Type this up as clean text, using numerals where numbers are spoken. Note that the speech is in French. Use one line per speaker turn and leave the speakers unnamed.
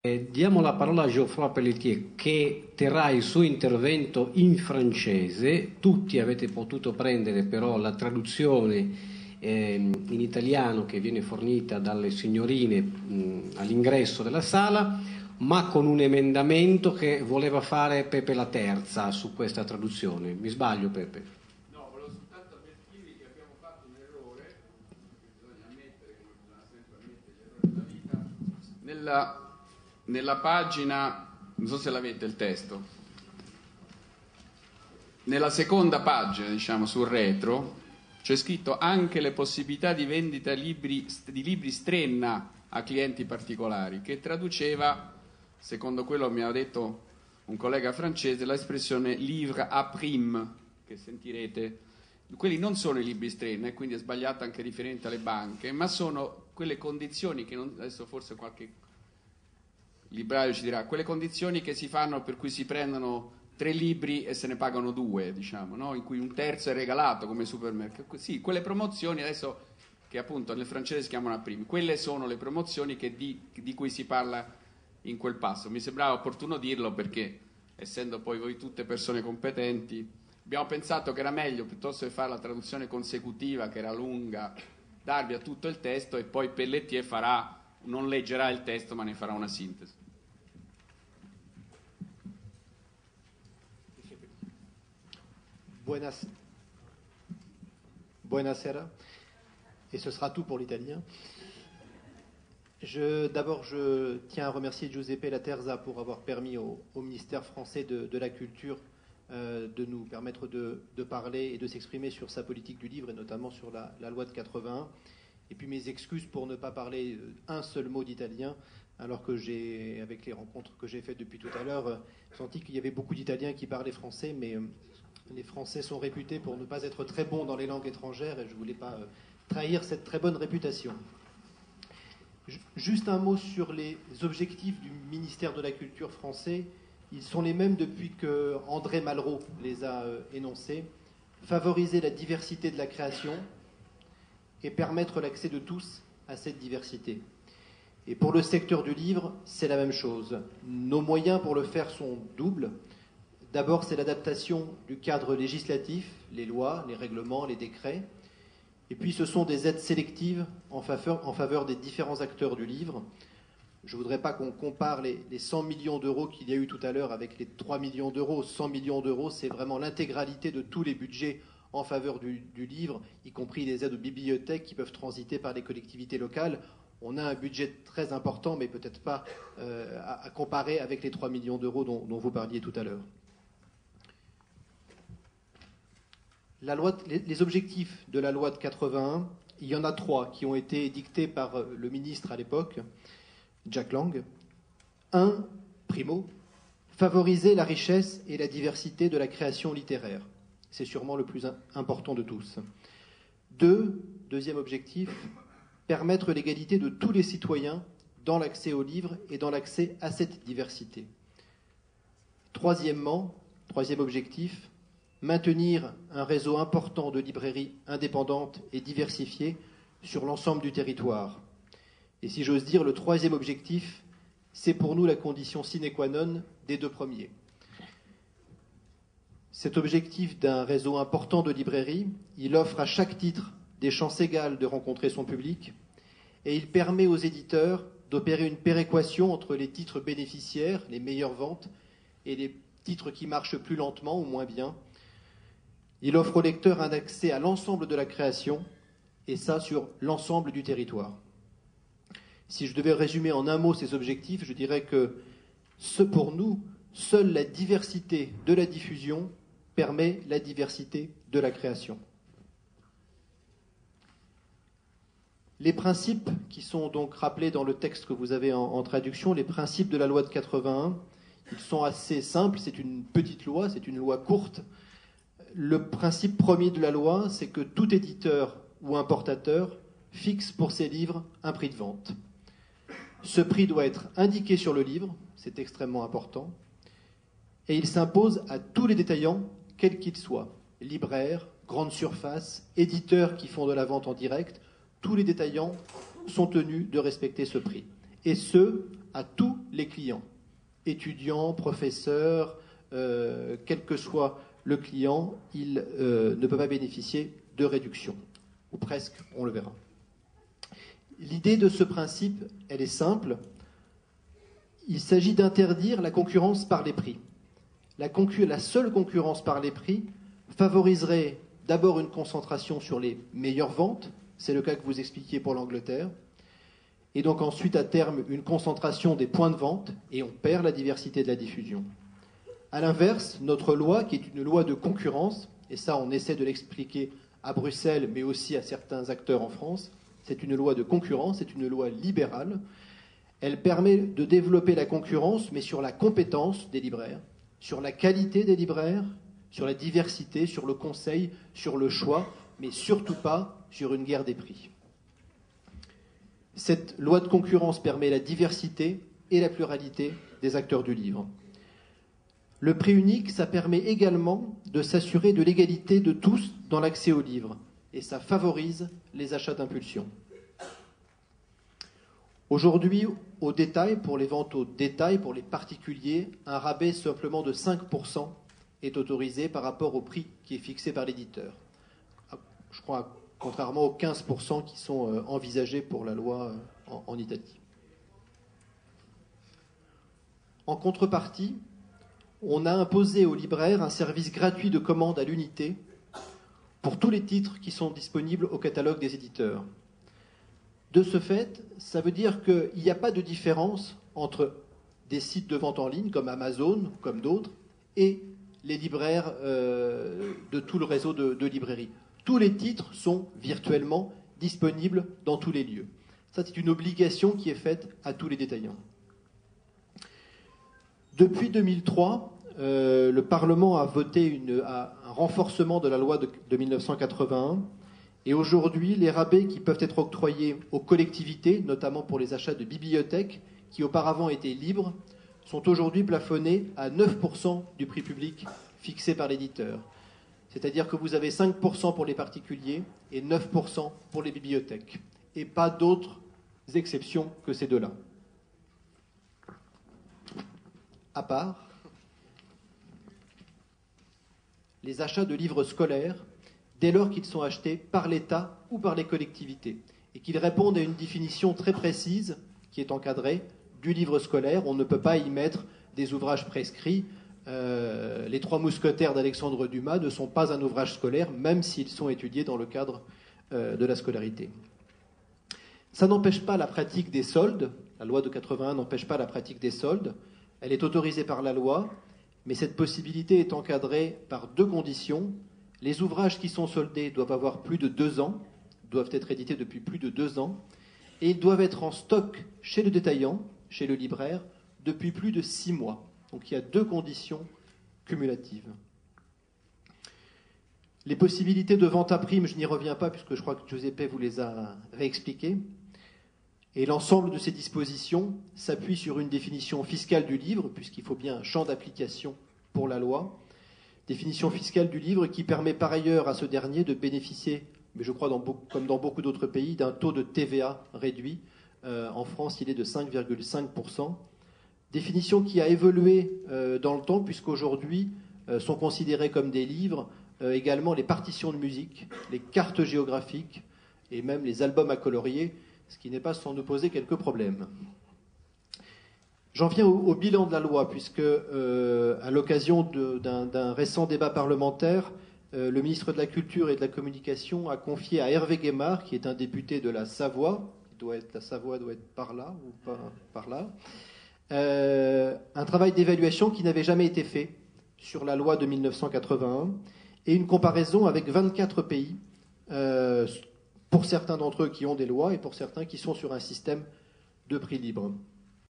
Diamo la parola a Geoffroy Pelletier che terrà il suo intervento in francese. Tutti avete potuto prendere però la traduzione in italiano che viene fornita dalle signorine all'ingresso della sala, ma con un emendamento che voleva fare Pepe la Terza su questa traduzione. Mi sbaglio, Pepe?
No, volevo soltanto avvertirvi che abbiamo fatto un errore, bisogna ammettere che bisogna sempre ammettere gli errori della vita, nella pagina, non so se l'avete il testo, nella seconda pagina, diciamo, sul retro, c'è scritto anche le possibilità di vendita di libri Strenna a clienti particolari, che traduceva, secondo quello che mi ha detto un collega francese, l'espressione livre à prime, che sentirete. Quelli non sono i libri Strenna, e quindi è sbagliato anche riferente alle banche, ma sono quelle condizioni che adesso forse qualche librario ci dirà, quelle condizioni che si fanno per cui si prendono 3 libri e se ne pagano 2, diciamo, no? In cui un terzo è regalato come supermercato. Sì, quelle promozioni adesso che appunto nel francese si chiamano primi, quelle sono le promozioni di cui si parla in quel passo. Mi sembrava opportuno dirlo perché, essendo poi voi tutte persone competenti, abbiamo pensato che era meglio, piuttosto che fare la traduzione consecutiva, che era lunga, darvi a tutto il testo e poi Pelletier non leggerà il testo ma ne farà una sintesi.
Buonasera, et ce sera tout pour l'italien. D'abord, je tiens à remercier Giuseppe Laterza pour avoir permis au ministère français de la Culture de nous permettre de parler et de s'exprimer sur sa politique du livre, et notamment sur la loi de 81. Et puis mes excuses pour ne pas parler un seul mot d'italien, alors que avec les rencontres que j'ai faites depuis tout à l'heure, senti qu'il y avait beaucoup d'Italiens qui parlaient français, mais les Français sont réputés pour ne pas être très bons dans les langues étrangères, et je ne voulais pas trahir cette très bonne réputation. Juste un mot sur les objectifs du ministère de la Culture français. Ils sont les mêmes depuis que André Malraux les a énoncés. Favoriser la diversité de la création et permettre l'accès de tous à cette diversité. Et pour le secteur du livre, c'est la même chose. Nos moyens pour le faire sont doubles. D'abord, c'est l'adaptation du cadre législatif, les lois, les règlements, les décrets. Et puis, ce sont des aides sélectives en faveur des différents acteurs du livre. Je ne voudrais pas qu'on compare les 100 millions d'euros qu'il y a eu tout à l'heure avec les 3 millions d'euros. 100 millions d'euros, c'est vraiment l'intégralité de tous les budgets en faveur du livre, y compris les aides aux bibliothèques qui peuvent transiter par les collectivités locales. On a un budget très important, mais peut-être pas à comparer avec les 3 millions d'euros dont vous parliez tout à l'heure. Les objectifs de la loi de 81, il y en a 3 qui ont été dictés par le ministre à l'époque, Jack Lang. 1, primo, favoriser la richesse et la diversité de la création littéraire. C'est sûrement le plus important de tous. 2, deuxième objectif, permettre l'égalité de tous les citoyens dans l'accès aux livres et dans l'accès à cette diversité. Troisième objectif, maintenir un réseau important de librairies indépendantes et diversifiées sur l'ensemble du territoire. Et si j'ose dire, le 3e objectif, c'est pour nous la condition sine qua non des 2 premiers. Cet objectif d'un réseau important de librairies, il offre à chaque titre des chances égales de rencontrer son public, et il permet aux éditeurs d'opérer une péréquation entre les titres bénéficiaires, les meilleures ventes, et les titres qui marchent plus lentement ou moins bien. Il offre aux lecteurs un accès à l'ensemble de la création, et ça sur l'ensemble du territoire. Si je devais résumer en un mot ces objectifs, je dirais que pour nous, seule la diversité de la diffusion permet la diversité de la création. Les principes qui sont donc rappelés dans le texte que vous avez en traduction, les principes de la loi de 81, ils sont assez simples, c'est une petite loi, c'est une loi courte. Le principe premier de la loi, c'est que tout éditeur ou importateur fixe pour ses livres un prix de vente. Ce prix doit être indiqué sur le livre, c'est extrêmement important, et il s'impose à tous les détaillants, quels qu'ils soient, libraires, grandes surfaces, éditeurs qui font de la vente en direct, tous les détaillants sont tenus de respecter ce prix. Et ce, à tous les clients, étudiants, professeurs, quel que soit le client, il ne peut pas bénéficier de réduction, ou presque, on le verra. L'idée de ce principe, elle est simple. Il s'agit d'interdire la concurrence par les prix. La seule concurrence par les prix favoriserait d'abord une concentration sur les meilleures ventes, c'est le cas que vous expliquiez pour l'Angleterre, et donc ensuite à terme une concentration des points de vente, et on perd la diversité de la diffusion. A l'inverse, notre loi, qui est une loi de concurrence, et ça on essaie de l'expliquer à Bruxelles, mais aussi à certains acteurs en France, c'est une loi de concurrence, c'est une loi libérale. Elle permet de développer la concurrence, mais sur la compétence des libraires, sur la qualité des libraires, sur la diversité, sur le conseil, sur le choix, mais surtout pas sur une guerre des prix. Cette loi de concurrence permet la diversité et la pluralité des acteurs du livre. Le prix unique, ça permet également de s'assurer de l'égalité de tous dans l'accès au livre, et ça favorise les achats d'impulsion. Aujourd'hui, au détail, pour les ventes au détail, pour les particuliers, un rabais simplement de 5% est autorisé par rapport au prix qui est fixé par l'éditeur. Je crois, contrairement aux 15% qui sont envisagés pour la loi en Italie. En contrepartie, on a imposé aux libraires un service gratuit de commande à l'unité pour tous les titres qui sont disponibles au catalogue des éditeurs. De ce fait, ça veut dire qu'il n'y a pas de différence entre des sites de vente en ligne comme Amazon, comme d'autres, et les libraires de tout le réseau de librairies. Tous les titres sont virtuellement disponibles dans tous les lieux. Ça, c'est une obligation qui est faite à tous les détaillants. Depuis 2003, le Parlement a voté un renforcement de la loi de 1981. Et aujourd'hui, les rabais qui peuvent être octroyés aux collectivités, notamment pour les achats de bibliothèques, qui auparavant étaient libres, sont aujourd'hui plafonnés à 9% du prix public fixé par l'éditeur. C'est-à-dire que vous avez 5% pour les particuliers et 9% pour les bibliothèques. Et pas d'autres exceptions que ces deux-là. À part les achats de livres scolaires, dès lors qu'ils sont achetés par l'État ou par les collectivités, et qu'ils répondent à une définition très précise qui est encadrée du livre scolaire. On ne peut pas y mettre des ouvrages prescrits. Les Trois Mousquetaires d'Alexandre Dumas ne sont pas un ouvrage scolaire, même s'ils sont étudiés dans le cadre de la scolarité. Ça n'empêche pas la pratique des soldes. La loi de 81 n'empêche pas la pratique des soldes. Elle est autorisée par la loi, mais cette possibilité est encadrée par deux conditions. Les ouvrages qui sont soldés doivent avoir plus de 2 ans, doivent être édités depuis plus de 2 ans, et ils doivent être en stock chez le détaillant, chez le libraire, depuis plus de 6 mois. Donc il y a deux conditions cumulatives. Les possibilités de vente à prime, je n'y reviens pas, puisque je crois que Giuseppe vous les a réexpliquées. Et l'ensemble de ces dispositions s'appuie sur une définition fiscale du livre, puisqu'il faut bien un champ d'application pour la loi. Définition fiscale du livre qui permet par ailleurs à ce dernier de bénéficier, mais je crois comme dans beaucoup d'autres pays, d'un taux de TVA réduit. En France, il est de 5,5%. Définition qui a évolué dans le temps, puisqu'aujourd'hui sont considérés comme des livres également les partitions de musique, les cartes géographiques et même les albums à colorier, ce qui n'est pas sans nous poser quelques problèmes. J'en viens au bilan de la loi, puisque à l'occasion d'un récent débat parlementaire, le ministre de la Culture et de la Communication a confié à Hervé Guémard, qui est un député de la Savoie, la Savoie doit être par là ou pas par là, un travail d'évaluation qui n'avait jamais été fait sur la loi de 1981 et une comparaison avec 24 pays, pour certains d'entre eux qui ont des lois et pour certains qui sont sur un système de prix libre.